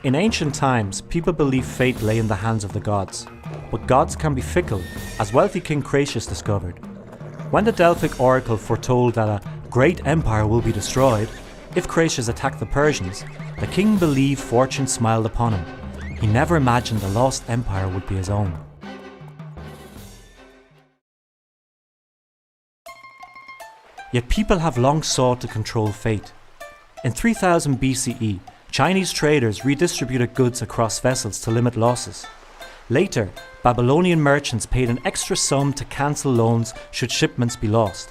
In ancient times, people believed fate lay in the hands of the gods. But gods can be fickle, as wealthy King Croesus discovered. When the Delphic oracle foretold that a great empire will be destroyed if Croesus attacked the Persians, the king believed fortune smiled upon him. He never imagined the lost empire would be his own. Yet people have long sought to control fate. In 3000 BCE, Chinese traders redistributed goods across vessels to limit losses. Later, Babylonian merchants paid an extra sum to cancel loans should shipments be lost.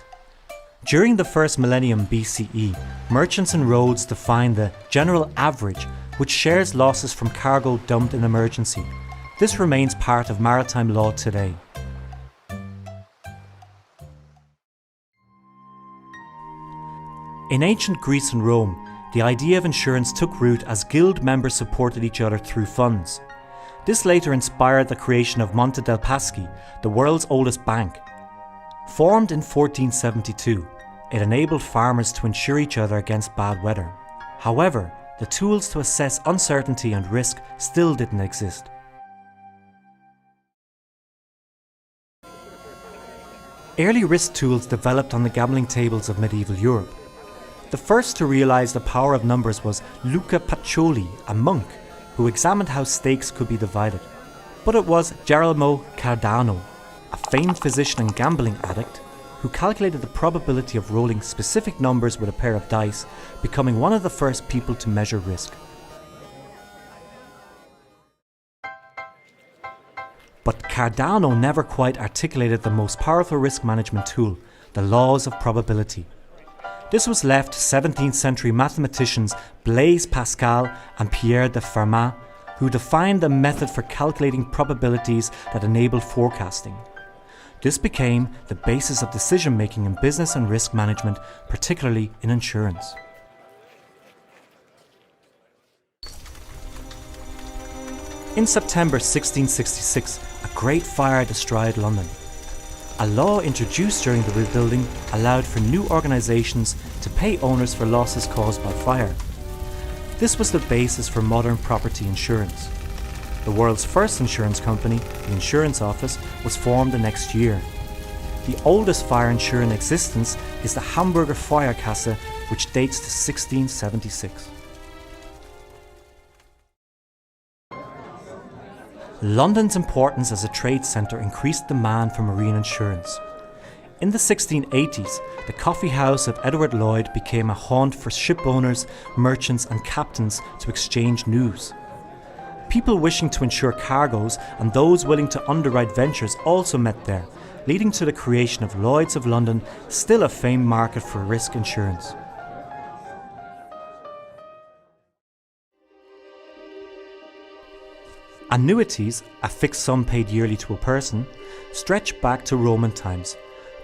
During the first millennium BCE, merchants and roads defined the general average, which shares losses from cargo dumped in emergency. This remains part of maritime law today. In ancient Greece and Rome, the idea of insurance took root as guild members supported each other through funds. This later inspired the creation of Monte dei Paschi, the world's oldest bank. Formed in 1472, it enabled farmers to insure each other against bad weather. However, the tools to assess uncertainty and risk still didn't exist. Early risk tools developed on the gambling tables of medieval Europe. The first to realise the power of numbers was Luca Pacioli, a monk, who examined how stakes could be divided. But it was Girolamo Cardano, a famed physician and gambling addict, who calculated the probability of rolling specific numbers with a pair of dice, becoming one of the first people to measure risk. But Cardano never quite articulated the most powerful risk management tool, the laws of probability. This was left to 17th century mathematicians Blaise Pascal and Pierre de Fermat, who defined a method for calculating probabilities that enabled forecasting. This became the basis of decision-making in business and risk management, particularly in insurance. In September 1666, a great fire destroyed London. A law introduced during the rebuilding allowed for new organisations to pay owners for losses caused by fire. This was the basis for modern property insurance. The world's first insurance company, the Insurance Office, was formed the next year. The oldest fire insurer in existence is the Hamburger Feuerkasse, which dates to 1676. London's importance as a trade centre increased demand for marine insurance. In the 1680s, the coffee house of Edward Lloyd became a haunt for ship owners, merchants and captains to exchange news. People wishing to insure cargoes and those willing to underwrite ventures also met there, leading to the creation of Lloyd's of London, still a famed market for risk insurance. Annuities, a fixed sum paid yearly to a person, stretch back to Roman times,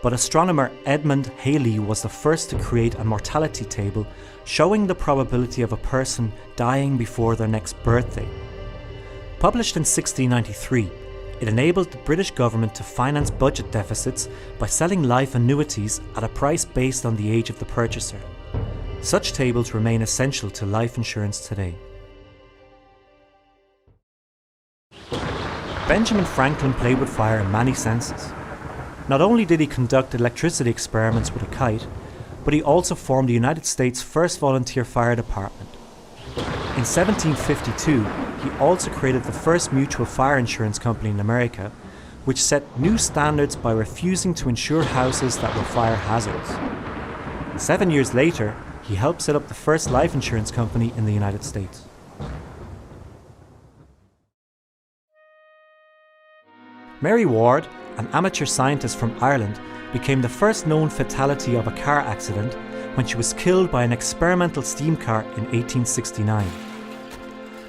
but astronomer Edmund Halley was the first to create a mortality table showing the probability of a person dying before their next birthday. Published in 1693, it enabled the British government to finance budget deficits by selling life annuities at a price based on the age of the purchaser. Such tables remain essential to life insurance today. Benjamin Franklin played with fire in many senses. Not only did he conduct electricity experiments with a kite, but he also formed the United States' first volunteer fire department. In 1752, he also created the first mutual fire insurance company in America, which set new standards by refusing to insure houses that were fire hazards. 7 years later, he helped set up the first life insurance company in the United States. Mary Ward, an amateur scientist from Ireland, became the first known fatality of a car accident when she was killed by an experimental steam car in 1869.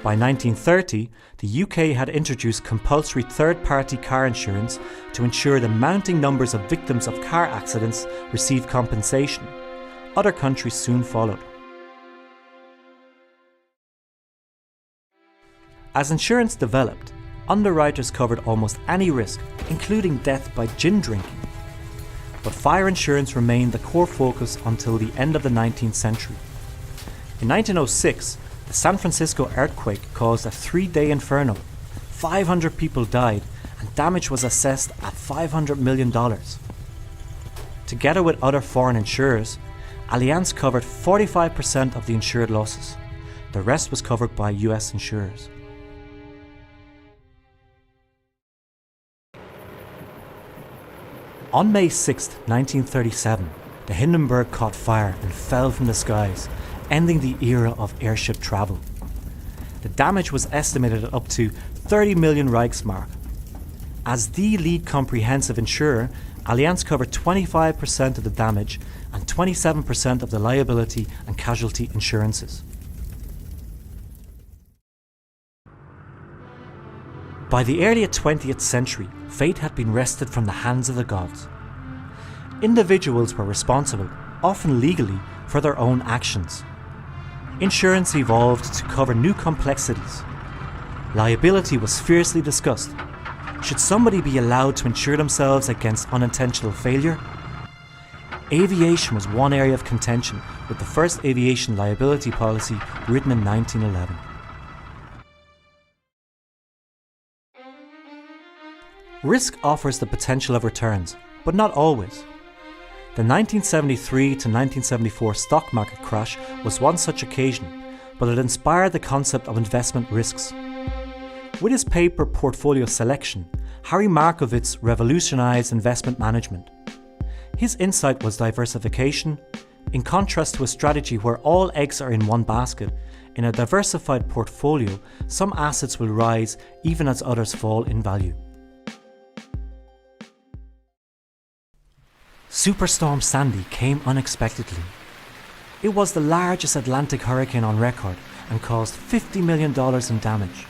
By 1930, the UK had introduced compulsory third-party car insurance to ensure the mounting numbers of victims of car accidents received compensation. Other countries soon followed. As insurance developed, underwriters covered almost any risk, including death by gin drinking. But fire insurance remained the core focus until the end of the 19th century. In 1906, The San Francisco earthquake caused a 3-day inferno. 500 people died, and damage was assessed at $500 million. Together with other foreign insurers, Allianz covered 45% of the insured losses. The rest was covered by US insurers. On May 6, 1937, the Hindenburg caught fire and fell from the skies, ending the era of airship travel. The damage was estimated at up to 30 million Reichsmark. As the lead comprehensive insurer, Allianz covered 25% of the damage and 27% of the liability and casualty insurances. By the early 20th century, fate had been wrested from the hands of the gods. Individuals were responsible, often legally, for their own actions. Insurance evolved to cover new complexities. Liability was fiercely discussed. Should somebody be allowed to insure themselves against unintentional failure? Aviation was one area of contention, with the first aviation liability policy written in 1911. Risk offers the potential of returns, but not always. The 1973 to 1974 stock market crash was one such occasion, but it inspired the concept of investment risks. With his paper Portfolio Selection, Harry Markowitz revolutionized investment management. His insight was diversification. In contrast to a strategy where all eggs are in one basket, in a diversified portfolio, some assets will rise even as others fall in value. Superstorm Sandy came unexpectedly. It was the largest Atlantic hurricane on record and caused $50 million in damage.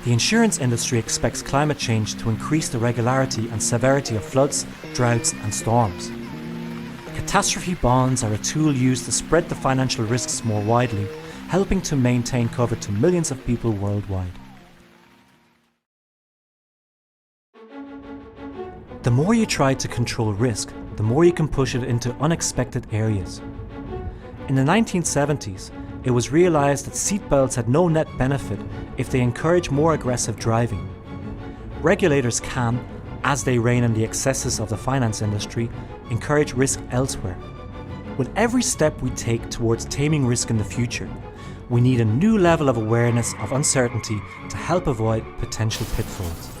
The insurance industry expects climate change to increase the regularity and severity of floods, droughts and storms. Catastrophe bonds are a tool used to spread the financial risks more widely, helping to maintain cover to millions of people worldwide. The more you try to control risk, the more you can push it into unexpected areas. In the 1970s, it was realised that seatbelts had no net benefit if they encourage more aggressive driving. Regulators can, as they rein in the excesses of the finance industry, encourage risk elsewhere. With every step we take towards taming risk in the future, we need a new level of awareness of uncertainty to help avoid potential pitfalls.